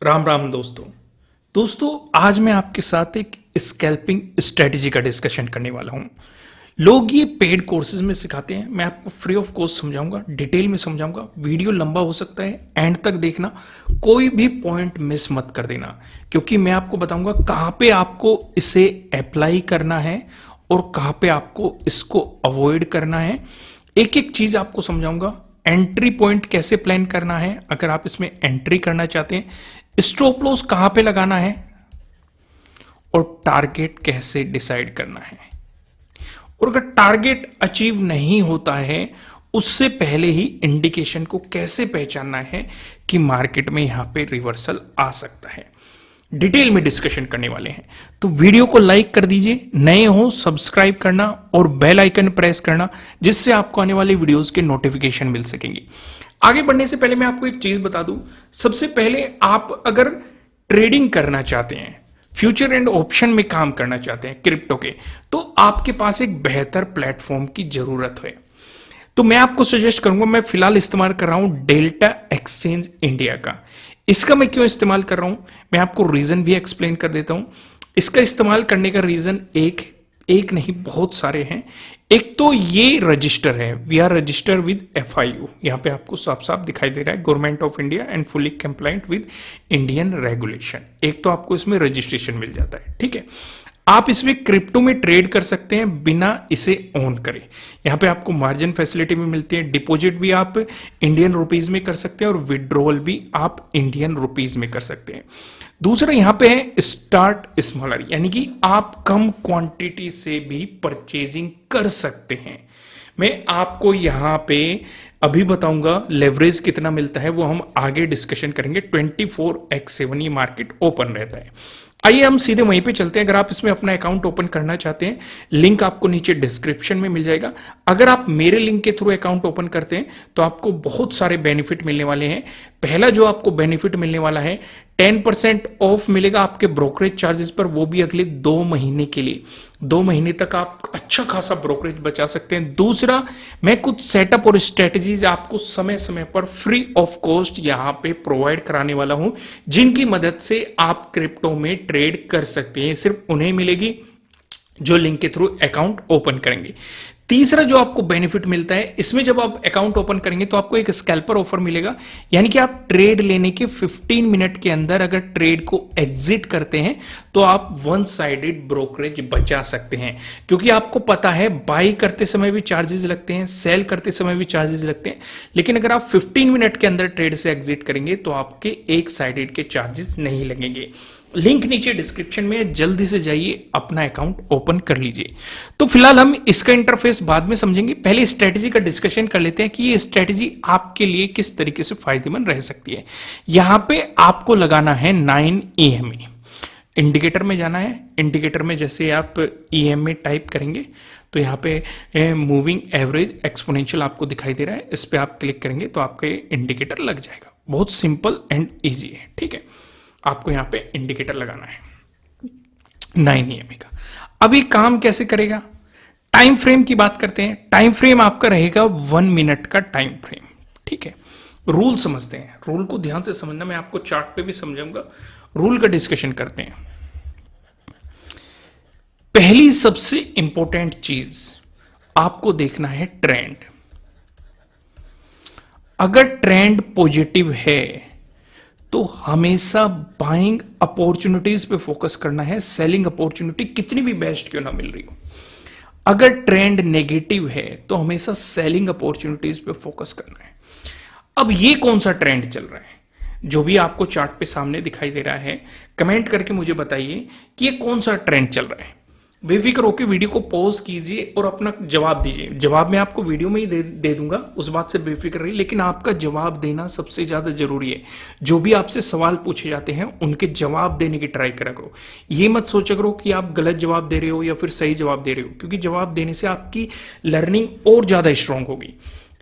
राम राम दोस्तों आज मैं आपके साथ एक स्कैल्पिंग स्ट्रेटजी का डिस्कशन करने वाला हूं। लोग ये पेड कोर्सेज में सिखाते हैं, मैं आपको फ्री ऑफ कॉस्ट समझाऊंगा, डिटेल में समझाऊंगा। वीडियो लंबा हो सकता है, एंड तक देखना, कोई भी पॉइंट मिस मत कर देना, क्योंकि मैं आपको बताऊंगा कहां पे आपको इसे अप्लाई करना है और कहां पे आपको इसको अवॉइड करना है। एक एक चीज आपको समझाऊंगा। एंट्री पॉइंट कैसे प्लान करना है अगर आप इसमें एंट्री करना चाहते हैं, स्टॉप लॉस कहां पे लगाना है और टारगेट कैसे डिसाइड करना है। और अगर टारगेट अचीव नहीं होता है उससे पहले ही इंडिकेशन को कैसे पहचानना है कि मार्केट में यहां पे रिवर्सल आ सकता है। डिटेल में डिस्कशन करने वाले हैं, तो वीडियो को लाइक कर दीजिए, नए हो सब्सक्राइब करना और बेल आइकन प्रेस करना, जिससे आपको आने वाले वीडियोस के नोटिफिकेशन मिल सकेंगे। आगे बढ़ने से पहले मैं आपको एक चीज बता दूं। सबसे पहले आप अगर ट्रेडिंग करना चाहते हैं, फ्यूचर एंड ऑप्शन में काम करना चाहते हैं क्रिप्टो के, तो आपके पास एक बेहतर प्लेटफॉर्म की जरूरत है। तो मैं आपको सजेस्ट करूंगा, मैं फिलहाल इस्तेमाल कर रहा हूं डेल्टा एक्सचेंज इंडिया का। इसका मैं क्यों इस्तेमाल कर रहा हूं, मैं आपको रीजन भी एक्सप्लेन कर देता हूं। इसका इस्तेमाल करने का रीजन एक नहीं बहुत सारे हैं। एक तो ये रजिस्टर है, we are register with FIU, यहां पे आपको साफ साफ दिखाई दे रहा है, government of India and fully compliant with Indian regulation. एक तो आपको इसमें रजिस्ट्रेशन मिल जाता है, ठीक है। आप इसमें क्रिप्टो में ट्रेड कर सकते हैं बिना इसे ऑन करे। यहां पे आपको मार्जिन फैसिलिटी भी मिलती है, डिपॉजिट भी आप इंडियन रुपीज में कर सकते हैं और विड्रॉल भी आप इंडियन रुपीज में कर सकते हैं। दूसरा यहां पे है स्टार्ट स्मॉलर, यानी कि आप कम क्वांटिटी से भी परचेजिंग कर सकते हैं। मैं आपको यहां पे अभी बताऊंगा लेवरेज कितना मिलता है, वो हम आगे डिस्कशन करेंगे। 24x7 ये मार्केट ओपन रहता है। आइए हम सीधे वहीं पे चलते हैं। अगर आप इसमें अपना अकाउंट ओपन करना चाहते हैं, लिंक आपको नीचे डिस्क्रिप्शन में मिल जाएगा। अगर आप मेरे लिंक के थ्रू अकाउंट ओपन करते हैं तो आपको बहुत सारे बेनिफिट मिलने वाले हैं। पहला जो आपको बेनिफिट मिलने वाला है, 10% ऑफ मिलेगा आपके ब्रोकरेज चार्जेस पर, वो भी अगले 2 महीने के लिए। 2 महीने तक आप अच्छा खासा ब्रोकरेज बचा सकते हैं। दूसरा, मैं कुछ सेटअप और स्ट्रेटजीज आपको समय समय पर फ्री ऑफ कॉस्ट यहां पे प्रोवाइड कराने वाला हूं, जिनकी मदद से आप क्रिप्टो में ट्रेड कर सकते हैं। सिर्फ उन्हें मिलेगी जो लिंक के थ्रू अकाउंट ओपन करेंगे। तीसरा जो आपको बेनिफिट मिलता है, इसमें जब आप अकाउंट ओपन करेंगे तो आपको एक स्कैल्पर ऑफर मिलेगा, यानी कि आप ट्रेड लेने के 15 मिनट के अंदर अगर ट्रेड को एग्जिट करते हैं तो आप वन साइडेड ब्रोकरेज बचा सकते हैं। क्योंकि आपको पता है बाई करते समय भी चार्जेस लगते हैं, सेल करते समय भी चार्जेस लगते हैं, लेकिन अगर आप 15 मिनट के अंदर ट्रेड से एग्जिट करेंगे तो आपके एक साइडेड के चार्जेस नहीं लगेंगे। लिंक नीचे डिस्क्रिप्शन में, जल्दी से जाइए अपना अकाउंट ओपन कर लीजिए। तो फिलहाल हम इसका इंटरफेस बाद में समझेंगे, पहले स्ट्रेटजी का डिस्कशन कर लेते हैं कि ये स्ट्रेटजी आपके लिए किस तरीके से फायदेमंद रह सकती है। यहां पे आपको लगाना है 9 EMA, इंडिकेटर में जाना है। इंडिकेटर में जैसे आप EMA टाइप करेंगे तो यहाँ पे मूविंग एवरेज एक्सपोनेंशियल आपको दिखाई दे रहा है, इस पर आप क्लिक करेंगे तो आपका इंडिकेटर लग जाएगा। बहुत सिंपल एंड ईजी है, ठीक है। आपको यहां पे इंडिकेटर लगाना है 9 EMA का। अब ये काम कैसे करेगा, टाइम फ्रेम की बात करते हैं। टाइम फ्रेम आपका रहेगा 1 मिनट का टाइम फ्रेम, ठीक है। रूल समझते हैं, रूल को ध्यान से समझना, मैं आपको चार्ट पे भी समझाऊंगा। रूल का डिस्कशन करते हैं। पहली सबसे इंपॉर्टेंट चीज आपको देखना है ट्रेंड। अगर ट्रेंड पॉजिटिव है तो हमेशा बाइंग अपॉर्चुनिटीज पे फोकस करना है, सेलिंग अपॉर्चुनिटी कितनी भी बेस्ट क्यों ना मिल रही हो। अगर ट्रेंड नेगेटिव है तो हमेशा सेलिंग अपॉर्चुनिटीज पे फोकस करना है। अब ये कौन सा ट्रेंड चल रहा है, जो भी आपको चार्ट पे सामने दिखाई दे रहा है, कमेंट करके मुझे बताइए कि ये कौन सा ट्रेंड चल रहा है। बेफिक्र होकर वीडियो को पॉज कीजिए और अपना जवाब दीजिए। जवाब मैं आपको वीडियो में ही दे दूंगा, उस बात से बेफिक्र रहिए, लेकिन आपका जवाब देना सबसे ज्यादा जरूरी है। जो भी आपसे सवाल पूछे जाते हैं उनके जवाब देने की ट्राई करा करो। ये मत सोचा करो कि आप गलत जवाब दे रहे हो या फिर सही जवाब दे रहे हो, क्योंकि जवाब देने से आपकी लर्निंग और ज्यादा स्ट्रांग होगी।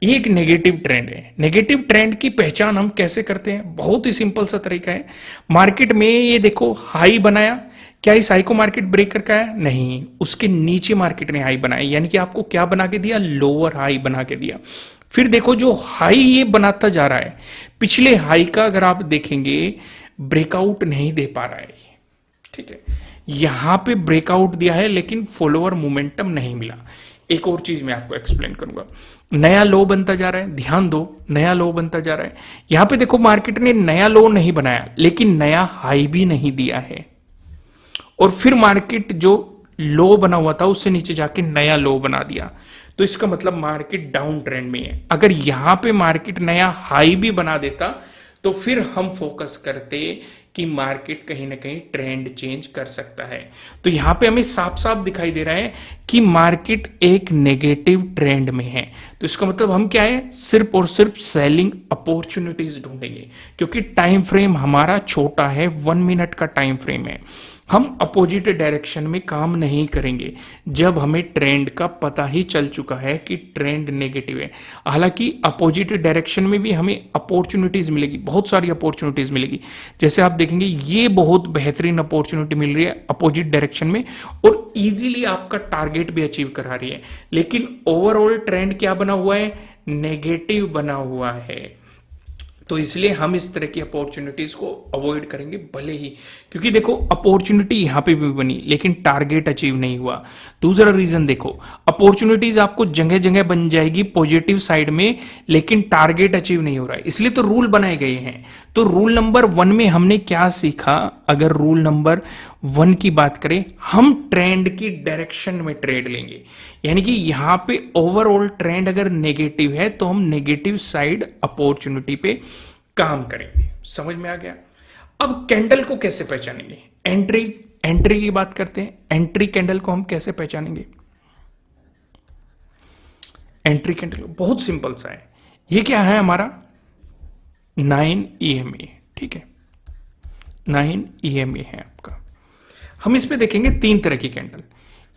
ये एक नेगेटिव ट्रेंड है। नेगेटिव ट्रेंड की पहचान हम कैसे करते हैं, बहुत ही सिंपल सा तरीका है। मार्केट में ये देखो हाई बनाया, क्या इस हाई को मार्केट ब्रेक करके आया? नहीं, उसके नीचे मार्केट ने हाई बनाया, यानी कि आपको क्या बना के दिया, लोअर हाई बना के दिया। फिर देखो जो हाई ये बनाता जा रहा है, पिछले हाई का अगर आप देखेंगे ब्रेकआउट नहीं दे पा रहा है ये, ठीक है। यहां पे ब्रेकआउट दिया है लेकिन फॉलोअर मोमेंटम नहीं मिला। एक और चीज मैं आपको एक्सप्लेन करूंगा, नया लो बनता जा रहा है, ध्यान दो, नया लो बनता जा रहा है। यहां पे देखो मार्केट ने नया लो नहीं बनाया लेकिन नया हाई भी नहीं दिया है, और फिर मार्केट जो लो बना हुआ था उससे नीचे जाके नया लो बना दिया। तो इसका मतलब मार्केट डाउन ट्रेंड में है। अगर यहां पे मार्केट नया हाई भी बना देता तो फिर हम फोकस करते कि मार्केट कहीं ना कहीं ट्रेंड चेंज कर सकता है। तो यहां पे हमें साफ साफ दिखाई दे रहा है कि मार्केट एक नेगेटिव ट्रेंड में है। तो इसका मतलब हम क्या है, सिर्फ और सिर्फ सेलिंग अपॉर्चुनिटीज ढूंढेंगे, क्योंकि टाइम फ्रेम हमारा छोटा है, 1 मिनट का टाइम फ्रेम है। हम अपोजिट डायरेक्शन में काम नहीं करेंगे जब हमें ट्रेंड का पता ही चल चुका है कि ट्रेंड नेगेटिव है। हालांकि अपोजिट डायरेक्शन में भी हमें अपॉर्चुनिटीज मिलेगी, बहुत सारी अपॉर्चुनिटीज मिलेगी। जैसे आप देखेंगे ये बहुत बेहतरीन अपॉर्चुनिटी मिल रही है अपोजिट डायरेक्शन में, और इजीली आपका टारगेट भी अचीव करा रही है। लेकिन ओवरऑल ट्रेंड क्या बना हुआ है, नेगेटिव बना हुआ है। तो इसलिए हम इस तरह की अपॉर्चुनिटीज को अवॉइड करेंगे भले ही, क्योंकि देखो अपॉर्चुनिटी यहां पे भी बनी लेकिन टारगेट अचीव नहीं हुआ। दूसरा रीजन देखो, अपॉर्चुनिटीज आपको जगह जगह बन जाएगी पॉजिटिव साइड में लेकिन टारगेट अचीव नहीं हो रहा है, इसलिए तो रूल बनाए गए हैं। तो रूल नंबर 1 में हमने क्या सीखा, अगर रूल नंबर 1 की बात करें, हम ट्रेंड की डायरेक्शन में ट्रेड लेंगे। यानी कि यहां पे ओवरऑल ट्रेंड अगर नेगेटिव है तो हम नेगेटिव साइड अपॉर्चुनिटी पे काम करेंगे। समझ में आ गया। अब कैंडल को कैसे पहचानेंगे, एंट्री की बात करते हैं। एंट्री कैंडल को हम कैसे पहचानेंगे, एंट्री कैंडल बहुत सिंपल सा है। ये क्या है हमारा 9 EMA, ठीक है, 9 EMA है आपका। हम इसमें देखेंगे 3 तरह की कैंडल,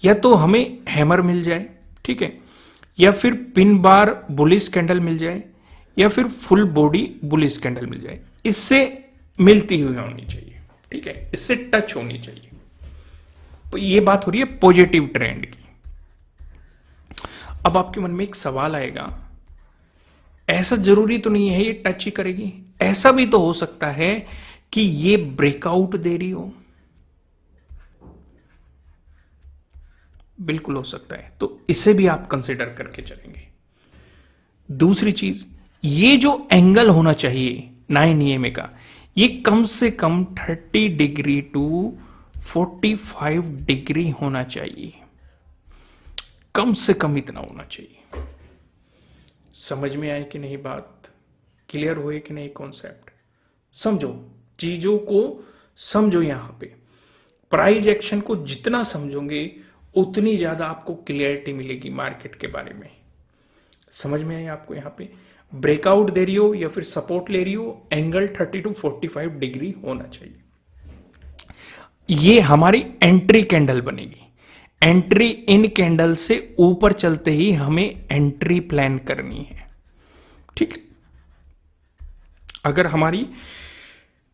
या तो हमें हैमर मिल जाए, ठीक है, या फिर पिन बार बुलिश कैंडल मिल जाए, या फिर फुल बॉडी बुलिश कैंडल मिल जाए। इससे मिलती हुई होनी चाहिए, ठीक है, इससे टच होनी चाहिए। तो ये बात हो रही है पॉजिटिव ट्रेंड की। अब आपके मन में एक सवाल आएगा, ऐसा जरूरी तो नहीं है ये टच ही करेगी, ऐसा भी तो हो सकता है कि ये ब्रेकआउट दे रही हो। बिल्कुल हो सकता है, तो इसे भी आप कंसिडर करके चलेंगे। दूसरी चीज, ये जो एंगल होना चाहिए 9 EMA का, ये कम से कम 30 डिग्री टू 45 डिग्री होना चाहिए, कम से कम इतना होना चाहिए। समझ में आए कि नहीं बात, क्लियर हुए कि नहीं कॉन्सेप्ट? समझो, चीजों को समझो। यहां पे प्राइस एक्शन को जितना समझोगे उतनी ज्यादा आपको क्लियरिटी मिलेगी मार्केट के बारे में। समझ में आई आपको? यहां पे ब्रेकआउट दे रही हो या फिर सपोर्ट ले रही हो, एंगल 30 टू 45 डिग्री होना चाहिए। ये हमारी एंट्री कैंडल बनेगी। एंट्री इन कैंडल से ऊपर चलते ही हमें एंट्री प्लान करनी है, ठीक है, अगर हमारी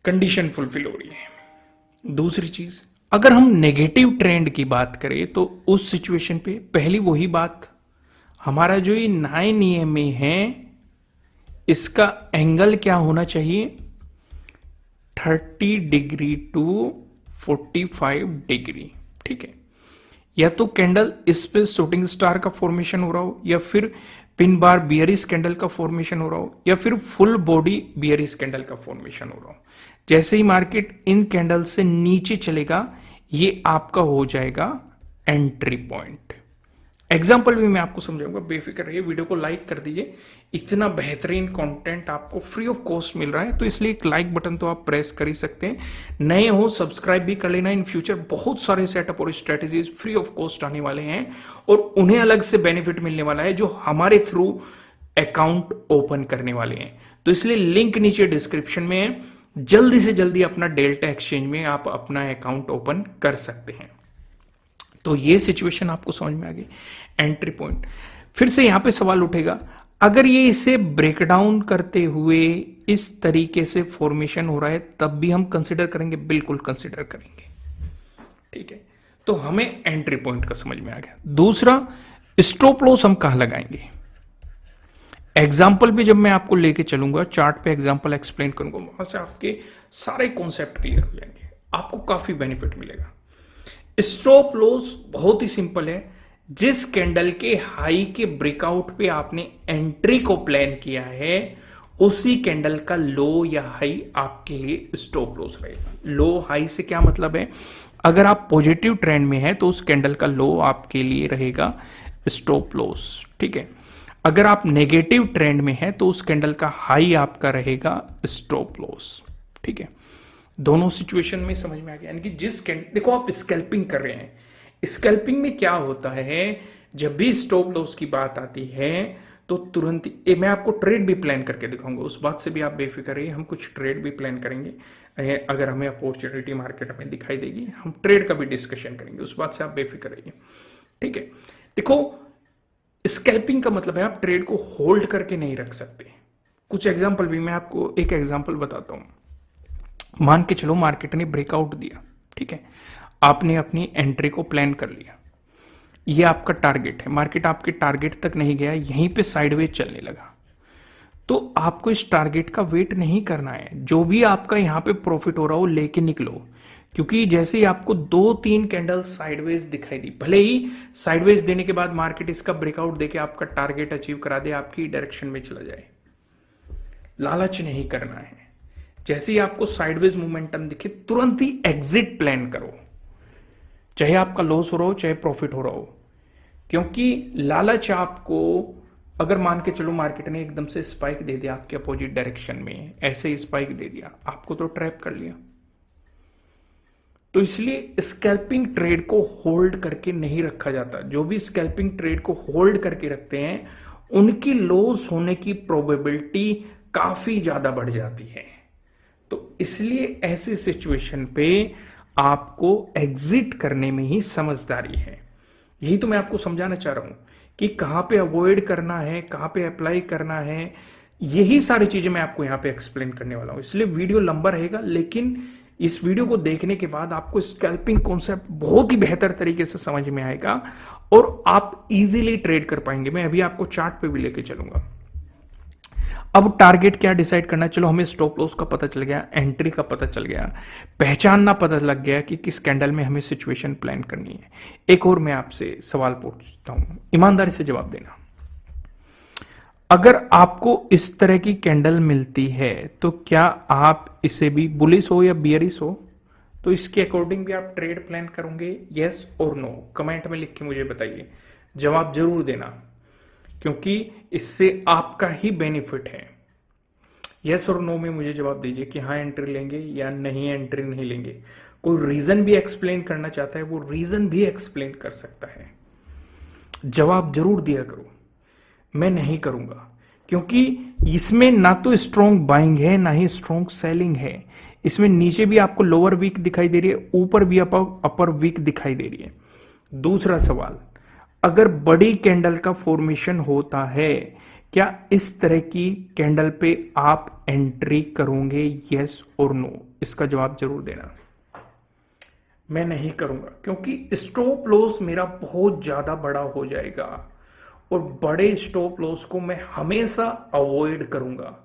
कंडीशन फुलफिल हो रही है। दूसरी चीज, अगर हम नेगेटिव ट्रेंड की बात करें तो उस सिचुएशन पे पहली वही बात, हमारा जो ये 9 EMA है इसका एंगल क्या होना चाहिए, 30 डिग्री टू 45 डिग्री, ठीक है। या तो कैंडल इस पे शूटिंग स्टार का फॉर्मेशन हो रहा हो, या फिर पिन बार बियरिश कैंडल का फॉर्मेशन हो रहा हो, या फिर फुल बॉडी बियरिश कैंडल का फॉर्मेशन हो रहा हो। जैसे ही मार्केट इन कैंडल से नीचे चलेगा ये आपका हो जाएगा एंट्री पॉइंट। एग्जाम्पल भी मैं आपको समझाऊंगा, बेफिक्र रहिए, वीडियो को लाइक कर दीजिए। इतना बेहतरीन कंटेंट आपको फ्री ऑफ कॉस्ट मिल रहा है तो इसलिए एक लाइक बटन तो आप प्रेस कर ही सकते हैं। नए हो सब्सक्राइब भी कर लेना। इन फ्यूचर बहुत सारे सेटअप और स्ट्रेटेजीज फ्री ऑफ कॉस्ट आने वाले हैं और उन्हें अलग से बेनिफिट मिलने वाला है जो हमारे थ्रू अकाउंट ओपन करने वाले हैं। तो इसलिए लिंक नीचे डिस्क्रिप्शन में है, जल्दी से जल्दी अपना डेल्टा एक्सचेंज में आप अपना अकाउंट ओपन कर सकते हैं। तो ये सिचुएशन आपको समझ में आ गई, एंट्री पॉइंट। फिर से यहां पे सवाल उठेगा, अगर ये इसे ब्रेक डाउन करते हुए इस तरीके से फॉर्मेशन हो रहा है तब भी हम कंसिडर करेंगे? बिल्कुल कंसिडर करेंगे, ठीक है। तो हमें एंट्री पॉइंट का समझ में आ गया। दूसरा, स्टॉप लॉस हम कहां लगाएंगे? एग्जाम्पल भी जब मैं आपको लेके चलूंगा, चार्ट पे एग्जाम्पल एक्सप्लेन करूंगा, वहां से आपके सारे कॉन्सेप्ट क्लियर हो जाएंगे, आपको काफी बेनिफिट मिलेगा। स्टॉप लॉस बहुत ही सिंपल है। जिस कैंडल के हाई के ब्रेकआउट पे आपने एंट्री को प्लान किया है, उसी कैंडल का लो या हाई आपके लिए स्टॉप लॉस रहेगा। लो हाई से क्या मतलब है? अगर आप पॉजिटिव ट्रेंड में है तो उस कैंडल का लो आपके लिए रहेगा स्टॉप लॉस, ठीक है। अगर आप नेगेटिव ट्रेंड में है तो उस कैंडल का हाई आपका रहेगा स्टॉप लॉस, ठीक है। दोनों सिचुएशन में समझ में आ गया। यानी कि देखो आप स्कैल्पिंग कर रहे हैं, स्कैल्पिंग में क्या होता है, जब भी स्टॉप लॉस की बात आती है तो तुरंत मैं आपको ट्रेड भी प्लान करके दिखाऊंगा, उस बात से भी आप बेफिक्र रहिए। हम कुछ ट्रेड भी प्लान करेंगे, अगर हमें अपॉर्चुनिटी मार्केट में दिखाई देगी हम ट्रेड का भी डिस्कशन करेंगे, उस बात से आप बेफिक्र रहिए, ठीक है। देखो स्कैल्पिंग का मतलब है आप ट्रेड को होल्ड करके नहीं रख सकते। कुछ एग्जांपल भी मैं आपको एक एग्जांपल बताता हूं। मान के चलो मार्केट ने ब्रेकआउट दिया, ठीक है, आपने अपनी एंट्री को प्लान कर लिया, ये आपका टारगेट है, मार्केट आपके टारगेट तक नहीं गया, यहीं पे साइडवेज चलने लगा, तो आपको इस टारगेट का वेट नहीं करना है। जो भी आपका यहां पे प्रॉफिट हो रहा हो लेके निकलो, क्योंकि जैसे ही आपको 2-3 कैंडल साइडवेज दिखाई दी, भले ही साइडवेज देने के बाद मार्केट इसका ब्रेकआउट देके आपका टारगेट अचीव करा दे, आपकी डायरेक्शन में चला जाए, लालच नहीं करना है। जैसे ही आपको साइडवेज मोमेंटम दिखे तुरंत ही एग्जिट प्लान करो, चाहे आपका लॉस हो रहा हो चाहे प्रॉफिट हो रहा हो, क्योंकि लालच आपको, अगर मान के चलो मार्केट ने एकदम से स्पाइक दे दिया आपके अपोजिट डायरेक्शन में, ऐसे ही स्पाइक दे दिया, आपको तो ट्रैप कर लिया। तो इसलिए स्कैल्पिंग ट्रेड को होल्ड करके नहीं रखा जाता। जो भी स्कैल्पिंग ट्रेड को होल्ड करके रखते हैं उनकी लॉस होने की प्रोबेबिलिटी काफी ज्यादा बढ़ जाती है। तो इसलिए ऐसी सिचुएशन पे आपको एग्जिट करने में ही समझदारी है। यही तो मैं आपको समझाना चाह रहा हूं कि कहां पे अवॉइड करना है, कहां पे अप्लाई करना है, यही सारी चीजें मैं आपको यहां पे एक्सप्लेन करने वाला हूं। इसलिए वीडियो लंबा रहेगा, लेकिन इस वीडियो को देखने के बाद आपको स्कैल्पिंग कॉन्सेप्ट बहुत ही बेहतर तरीके से समझ में आएगा और आप इजीली ट्रेड कर पाएंगे। मैं अभी आपको चार्ट पे भी लेके चलूंगा। अब टारगेट क्या डिसाइड करना है, चलो हमें स्टॉप लॉस का पता चल गया, एंट्री का पता चल गया, पहचानना पता लग गया कि किस कैंडल में हमें सिचुएशन प्लान करनी है। एक और मैं आपसे सवाल पूछता हूं, ईमानदारी से जवाब देना। अगर आपको इस तरह की कैंडल मिलती है तो क्या आप इसे भी बुलिश हो या बियरिश हो, तो इसके अकॉर्डिंग भी आप ट्रेड प्लान करोगे? यस और नो कमेंट में लिख के मुझे बताइए, जवाब जरूर देना, क्योंकि इससे आपका ही बेनिफिट है। यस और नो में मुझे जवाब दीजिए कि हाँ एंट्री लेंगे या नहीं एंट्री नहीं लेंगे। कोई रीजन भी एक्सप्लेन करना चाहता है वो रीजन भी एक्सप्लेन कर सकता है, जवाब जरूर दिया करो। मैं नहीं करूंगा, क्योंकि इसमें ना तो स्ट्रॉन्ग बाइंग है ना ही स्ट्रॉन्ग सेलिंग है। इसमें नीचे भी आपको लोअर वीक दिखाई दे रही है, ऊपर भी अपर वीक दिखाई दे रही है। दूसरा सवाल, अगर बड़ी कैंडल का फॉर्मेशन होता है, क्या इस तरह की कैंडल पे आप एंट्री करोगे? यस और नो, इसका जवाब जरूर देना। मैं नहीं करूंगा, क्योंकि स्टॉप लॉस मेरा बहुत ज्यादा बड़ा हो जाएगा और बड़े स्टॉप लॉस को मैं हमेशा अवॉइड करूंगा।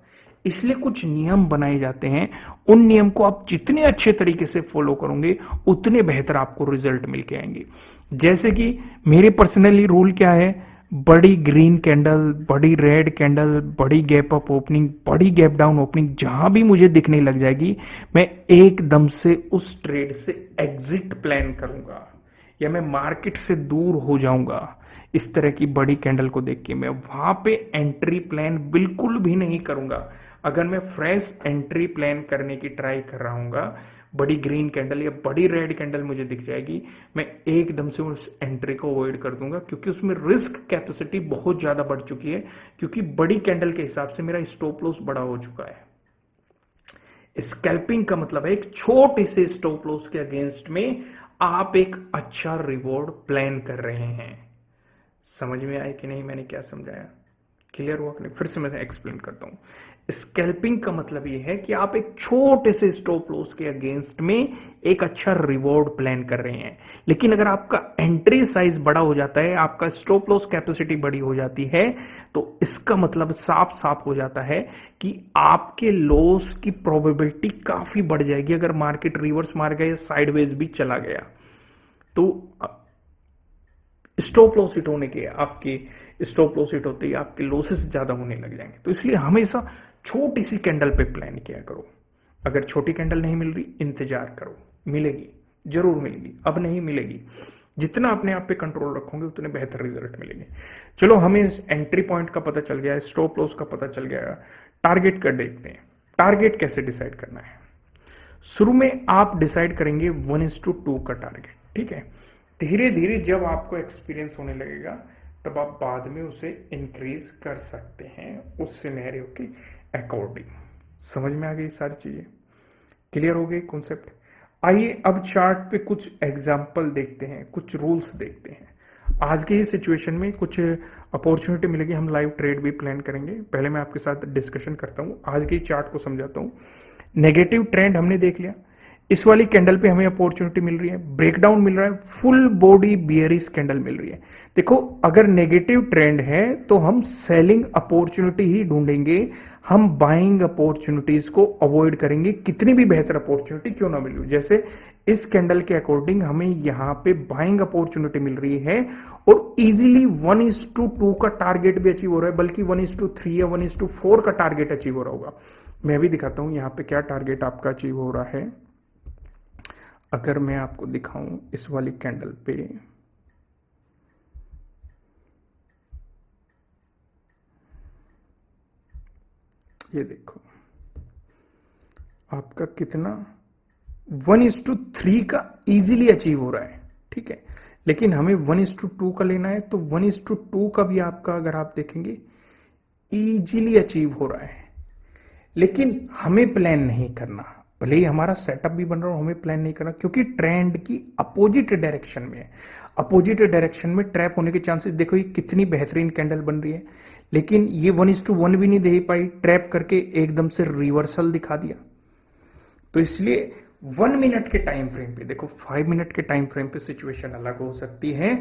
इसलिए कुछ नियम बनाए जाते हैं, उन नियम को आप जितने अच्छे तरीके से फॉलो करोगे उतने बेहतर आपको रिजल्ट मिल के आएंगे। जैसे कि मेरे पर्सनली रूल क्या है, बड़ी ग्रीन कैंडल, बड़ी रेड कैंडल, बड़ी गैप अप ओपनिंग, बड़ी गैप डाउन ओपनिंग जहां भी मुझे दिखने लग जाएगी, मैं एकदम से उस ट्रेड से एग्जिट प्लान करूंगा या मैं मार्केट से दूर हो जाऊंगा। इस तरह की बड़ी कैंडल को देख के मैं वहां पे एंट्री प्लान बिल्कुल भी नहीं करूंगा। अगर मैं फ्रेश एंट्री प्लान करने की ट्राई कर रहा हूँ, बड़ी ग्रीन कैंडल या बड़ी रेड कैंडल मुझे दिख जाएगी, मैं एकदम से उस एंट्री को अवॉइड कर दूंगा, क्योंकि उसमें रिस्क कैपेसिटी बहुत ज्यादा बढ़ चुकी है, क्योंकि बड़ी कैंडल के हिसाब से मेरा स्टॉप लॉस बड़ा हो चुका है। स्कैल्पिंग का मतलब है एक छोटे से स्टॉप लॉस के अगेंस्ट में आप एक अच्छा रिवॉर्ड प्लान कर रहे हैं। समझ में आया कि नहीं मैंने क्या समझाया? क्लियर हुआ कि नहीं? फिर से मैं एक्सप्लेन करता हूं। स्कैल्पिंग का मतलब ये है कि आप एक छोटे से स्टॉप लॉस के अगेंस्ट में एक अच्छा रिवॉर्ड प्लान कर रहे हैं, लेकिन अगर आपका एंट्री साइज बड़ा हो जाता है, आपका स्टॉप लॉस कैपेसिटी बड़ी हो जाती है, तो इसका मतलब साफ साफ हो जाता है कि आपके लॉस की प्रोबेबिलिटी काफी बढ़ जाएगी अगर मार्केट रिवर्स मार गया या साइडवेज भी चला गया। तो स्टॉप लॉस हिट होने के आपके स्टॉप लॉस हिट होते ही आपके लॉसेस ज्यादा होने लग जाएंगे। तो इसलिए हमेशा छोटी सी कैंडल पे प्लान किया करो। अगर छोटी कैंडल नहीं मिल रही, इंतजार करो, मिलेगी, जरूर मिलेगी। अब नहीं मिलेगी, जितना अपने आप पे कंट्रोल रखोगे उतने बेहतर रिजल्ट मिलेंगे। चलो, हमें इस एंट्री पॉइंट का पता चल गया, स्टॉप लॉस का पता चल गया, टारगेट कर देखते हैं। टारगेट कैसे डिसाइड करना है? शुरू में आप डिसाइड करेंगे 1:2 का टारगेट, ठीक है। धीरे धीरे जब आपको एक्सपीरियंस होने लगेगा तब आप बाद में उसे इंक्रीज कर सकते हैं उस सिनेरियो के अकॉर्डिंग। समझ में आ गई सारी चीजें? क्लियर हो गई कॉन्सेप्ट? आइए अब चार्ट पे कुछ एग्जाम्पल देखते हैं, कुछ रूल्स देखते हैं। आज के ही सिचुएशन में कुछ अपॉर्चुनिटी मिलेगी, हम लाइव ट्रेड भी प्लान करेंगे। पहले मैं आपके साथ डिस्कशन करता हूं, आज के ही चार्ट को समझाता हूं। नेगेटिव ट्रेंड हमने देख लिया, इस वाली कैंडल पे हमें अपॉर्चुनिटी मिल रही है, ब्रेकडाउन मिल रहा है, फुल बॉडी बियरिश कैंडल मिल रही है। देखो, अगर नेगेटिव ट्रेंड है तो हम सेलिंग अपॉर्चुनिटी ही ढूंढेंगे, हम बाइंग अपॉर्चुनिटीज को अवॉइड करेंगे, कितनी भी बेहतर अपॉर्चुनिटी क्यों ना मिली हो। जैसे इस कैंडल के अकॉर्डिंग हमें यहां पे बाइंग अपॉर्चुनिटी मिल रही है और इजीली 1:2 का टारगेट भी अचीव हो रहा है, बल्कि 1:3 या 1:4 का टारगेट अचीव हो रहा होगा। मैं भी दिखाता हूं यहां पे क्या टारगेट आपका अचीव हो रहा है। अगर मैं आपको दिखाऊं इस वाली कैंडल पे, ये देखो आपका कितना 1:3 का इजीली अचीव हो रहा है, ठीक है। लेकिन हमें 1:2 का लेना है, तो 1:2 का भी आपका अगर आप देखेंगे इजीली अचीव हो रहा है। लेकिन हमें प्लान नहीं करना, भले ही हमारा सेटअप भी बन रहा हो, हमें प्लान नहीं करना, क्योंकि ट्रेंड की अपोजिट डायरेक्शन में है। अपोजिट डायरेक्शन में ट्रैप होने के चांसेस, देखो ये कितनी बेहतरीन कैंडल बन रही है, लेकिन ये 1:1 भी नहीं दे पाई, ट्रैप करके एकदम से रिवर्सल दिखा दिया। तो इसलिए 1 मिनट के टाइम फ्रेम पे देखो, 5 मिनट के टाइम फ्रेम पे सिचुएशन अलग हो सकती है।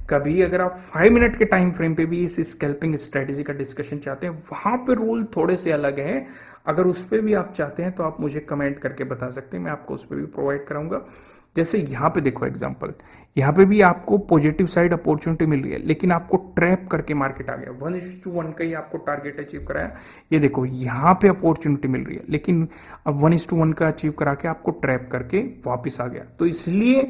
कभी अगर आप 5 मिनट के टाइम फ्रेम पे भी इस स्कैल्पिंग स्ट्रेटेजी का डिस्कशन चाहते हैं, वहां पे रूल थोड़े से अलग है। अगर उस पर भी आप चाहते हैं तो आप मुझे कमेंट करके बता सकते हैं, मैं आपको उस पर भी प्रोवाइड कराऊंगा। जैसे यहां पे देखो एग्जांपल, यहां पे भी आपको पॉजिटिव साइड अपॉर्चुनिटी मिल रही है, लेकिन आपको ट्रैप करके मार्केट आ गया, 1:1 का ही आपको टारगेट अचीव कराया। ये देखो यहां पे अपॉर्चुनिटी मिल रही है, लेकिन अब 1:1 का अचीव करा के आपको ट्रैप करके वापिस आ गया। तो इसलिए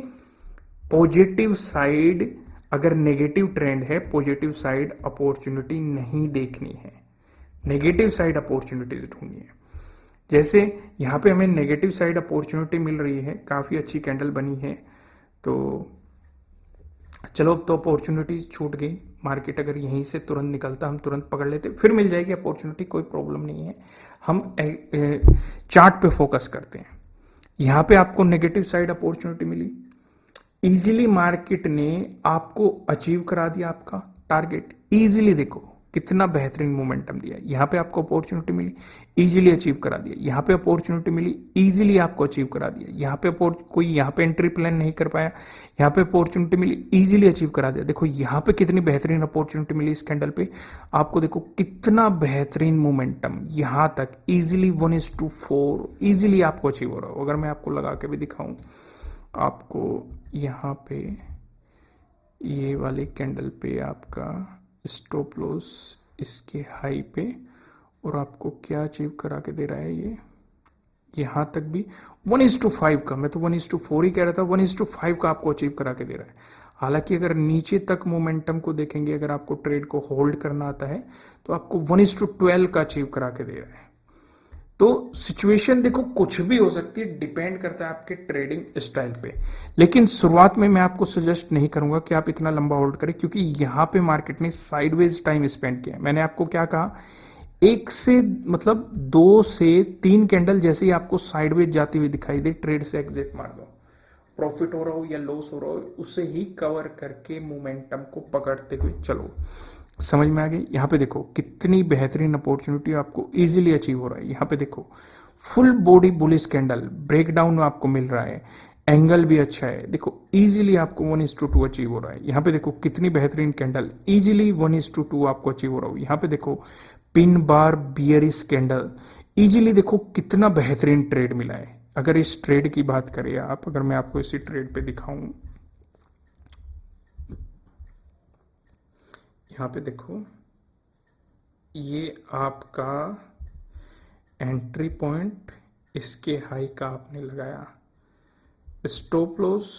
पॉजिटिव साइड, अगर नेगेटिव ट्रेंड है, पॉजिटिव साइड अपॉर्चुनिटी नहीं देखनी है, नेगेटिव साइड अपॉर्चुनिटीज ढूंढनी है। जैसे यहां पे हमें नेगेटिव साइड अपॉर्चुनिटी मिल रही है, काफी अच्छी कैंडल बनी है, तो चलो अब तो अपॉर्चुनिटीज छूट गई। मार्केट अगर यहीं से तुरंत निकलता, हम तुरंत पकड़ लेते, फिर मिल जाएगी अपॉर्चुनिटी, कोई प्रॉब्लम नहीं है। हम चार्ट पे फोकस करते हैं। यहां पे आपको नेगेटिव साइड अपॉर्चुनिटी मिली, इजीली मार्केट ने आपको अचीव करा दिया आपका टारगेट। इजीली देखो कितना बेहतरीन मोमेंटम दिया। यहां पे आपको अपॉर्चुनिटी मिली, इजीली अचीव करा दिया। यहां पे अपॉर्चुनिटी मिली, इजीली आपको अचीव करा दिया। यहां पे कोई यहां पे एंट्री प्लान नहीं कर पाया, यहां पे अपॉर्चुनिटी मिली, इजीली अचीव करा दिया। देखो यहां पे कितनी बेहतरीन अपॉर्चुनिटी मिली इस कैंडल पे आपको, देखो कितना बेहतरीन मोमेंटम, यहां तक इजीली 1:4 इजीली आपको अचीव हो रहा हो। अगर मैं आपको लगा के भी दिखाऊं आपको, यहां पे ये वाली कैंडल पे आपका स्टॉप लॉस इसके हाई पे, और आपको क्या अचीव करा के दे रहा है ये, यहां तक भी 1:5 का, मैं तो 1:4 ही कह रहा था, 1:5 का आपको अचीव करा के दे रहा है। हालांकि अगर नीचे तक मोमेंटम को देखेंगे, अगर आपको ट्रेड को होल्ड करना आता है, तो आपको 1:12 का अचीव करा के दे रहा है। तो सिचुएशन देखो कुछ भी हो सकती है, डिपेंड करता है आपके ट्रेडिंग स्टाइल पे। लेकिन शुरुआत में मैं आपको सजेस्ट नहीं करूंगा कि आप इतना लंबा होल्ड करें, क्योंकि यहां पे मार्केट ने साइडवेज टाइम स्पेंड किया। मैंने आपको क्या कहा, एक से मतलब 2 से 3 कैंडल जैसे ही आपको साइडवेज जाती हुई दिखाई दे, ट्रेड से एग्जिट मार दो। प्रॉफिट हो रहा हो या लॉस हो रहा हो, उसे ही कवर करके मोमेंटम को पकड़ते हुए चलो। समझ में आ गई। यहाँ पे देखो कितनी बेहतरीन अपॉर्चुनिटी आपको इजीली अचीव हो रहा है। यहाँ पे देखो full body bullish candle breakdown आपको मिल रहा है, एंगल भी अच्छा है। देखो इजीली आपको 1:2 अचीव हो रहा है। यहाँ पे देखो कितनी बेहतरीन कैंडल, इजीली 1:2 आपको अचीव हो रहा है। यहाँ पे देखो pin bar bearish candle, easily देखो कितना बेहतरीन ट्रेड मिला है। अगर इस ट्रेड की बात करें आप, अगर मैं आपको इसी ट्रेड पे दिखाऊं, यहाँ पे देखो ये आपका एंट्री पॉइंट, इसके हाई का आपने लगाया, स्टॉप लॉस,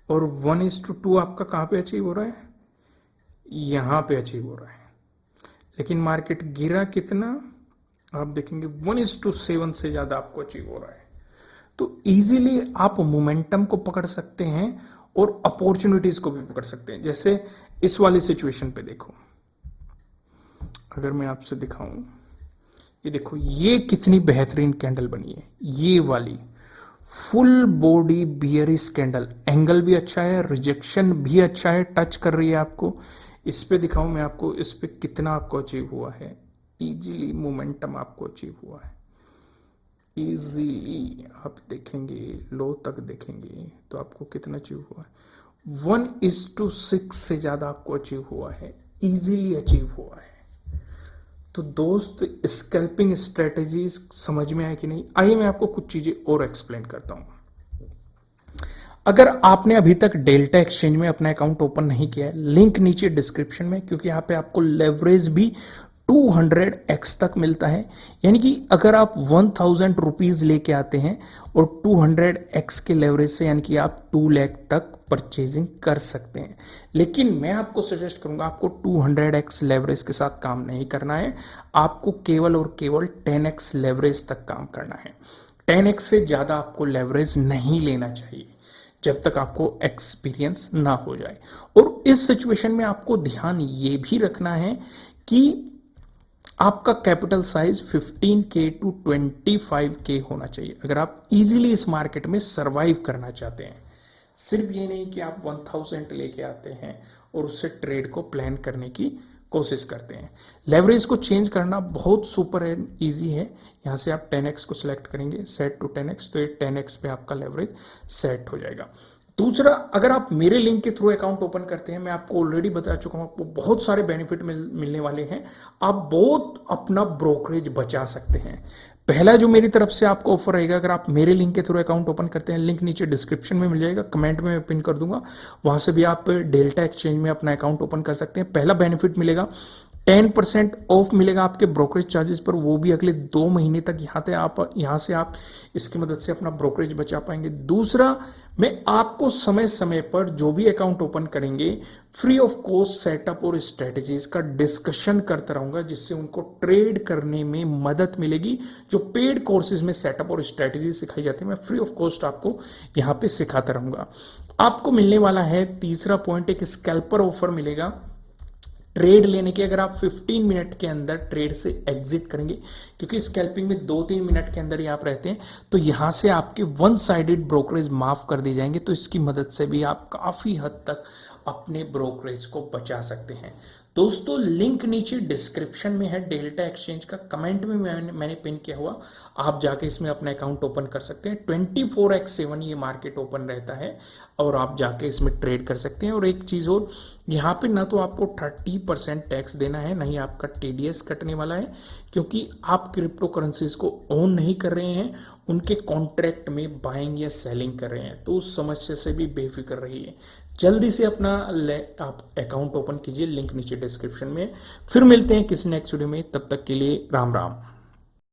और 1:2 आपका कहां पे अचीव हो रहा है, यहां पे अचीव हो रहा है। लेकिन मार्केट गिरा कितना, आप देखेंगे 1:7 से ज्यादा आपको अचीव हो रहा है। तो इजीली आप मोमेंटम को पकड़ सकते हैं और अपॉर्चुनिटीज को भी पकड़ सकते हैं। जैसे इस वाली सिचुएशन पे देखो, अगर मैं आपसे दिखाऊं, ये देखो ये कितनी बेहतरीन कैंडल बनी है, ये वाली full body bearish candle, angle भी अच्छा है, रिजेक्शन भी अच्छा है, टच कर रही है आपको। इस पे दिखाऊं मैं आपको, इस पे कितना आपको अचीव हुआ है, इजीली मोमेंटम आपको अचीव हुआ है। इजीली आप देखेंगे, लो तक देखेंगे तो आपको कितना अचीव हुआ है, 1:6 से ज्यादा आपको अचीव हुआ है, इजीली अचीव हुआ है। तो दोस्त स्कैल्पिंग स्ट्रेटजीज समझ में आए कि नहीं, आइए मैं आपको कुछ चीजें और एक्सप्लेन करता हूं। अगर आपने अभी तक डेल्टा एक्सचेंज में अपना अकाउंट ओपन नहीं किया है, लिंक नीचे डिस्क्रिप्शन में, क्योंकि यहां पे आपको लेवरेज भी 200x तक मिलता है। यानी कि अगर आप 1000 रुपीज लेके आते हैं और 200x के लेवरेज से, यानी कि आप 2 लाख तक परचेजिंग कर सकते हैं। लेकिन मैं आपको सजेस्ट करूंगा, आपको 200x लेवरेज के साथ काम नहीं करना है, आपको केवल और केवल 10x लेवरेज तक काम करना है। 10x से ज्यादा आपको लेवरेज नहीं लेना चाहिए जब तक आपको एक्सपीरियंस ना हो जाए। और इस सिचुएशन में आपको ध्यान ये भी रखना है कि आपका capital size 15K to 25K होना चाहिए अगर आप इजीली इस मार्केट में सरवाइव करना चाहते हैं। सिर्फ ये नहीं कि आप 1000 लेके आते हैं और उससे ट्रेड को प्लान करने की कोशिश करते हैं। लेवरेज को चेंज करना बहुत सुपर एंड ईजी है। यहां से आप 10x को सिलेक्ट करेंगे, सेट टू 10x, तो ये 10x पे आपका लेवरेज सेट हो जाएगा। दूसरा, अगर आप मेरे लिंक के थ्रू अकाउंट ओपन करते हैं, मैं आपको ऑलरेडी बता चुका हूं, आपको बहुत सारे बेनिफिट मिलने वाले हैं। आप बहुत अपना ब्रोकरेज बचा सकते हैं। पहला जो मेरी तरफ से आपको ऑफर रहेगा, अगर आप मेरे लिंक के थ्रू अकाउंट ओपन करते हैं, लिंक नीचे डिस्क्रिप्शन में मिल जाएगा, कमेंट में मैं पिन कर दूंगा, वहां से भी आप डेल्टा एक्सचेंज में अपना अकाउंट ओपन कर सकते हैं। पहला बेनिफिट मिलेगा 10% ऑफ मिलेगा आपके ब्रोकरेज चार्जेस पर, वो भी अगले 2 महीने तक। यहां से आप इसकी मदद से अपना ब्रोकरेज बचा पाएंगे। दूसरा, मैं आपको समय समय पर जो भी अकाउंट ओपन करेंगे, फ्री ऑफ कॉस्ट सेटअप और स्ट्रेटजीज का डिस्कशन करता रहूंगा, जिससे उनको ट्रेड करने में मदद मिलेगी। जो पेड कोर्सेज में सेटअप और स्ट्रेटजी सिखाई जाती है, मैं फ्री ऑफ कॉस्ट आपको यहां पे सिखाता रहूंगा। आपको मिलने वाला है तीसरा पॉइंट, एक स्कैल्पर ऑफर मिलेगा ट्रेड लेने के। अगर आप 15 मिनट के अंदर ट्रेड से एग्जिट करेंगे, क्योंकि स्कैल्पिंग में 2-3 मिनट के अंदर ही आप रहते हैं, तो यहां से आपके 1 साइडेड ब्रोकरेज माफ कर दी जाएंगे। तो इसकी मदद से भी आप काफी हद तक अपने ब्रोकरेज को बचा सकते हैं। दोस्तों, लिंक नीचे डिस्क्रिप्शन में है डेल्टा एक्सचेंज का, कमेंट में मैंने पिन किया हुआ, आप जाके इसमें अपना अकाउंट ओपन कर सकते हैं। 24x7 ये मार्केट ओपन रहता है और आप जाके इसमें ट्रेड कर सकते हैं। और एक चीज और, यहाँ पे ना तो आपको 30% टैक्स देना है, नहीं आपका TDS कटने वाला है, क्योंकि आप क्रिप्टो करेंसीज को ओन नहीं कर रहे हैं, उनके कॉन्ट्रैक्ट में बाइंग या सेलिंग कर रहे हैं। तो उस समस्या से भी बेफिक्र रहिए। जल्दी से अपना आप अकाउंट ओपन कीजिए, लिंक नीचे डिस्क्रिप्शन में। फिर मिलते हैं किसी नेक्स्ट वीडियो में, तब तक के लिए राम राम।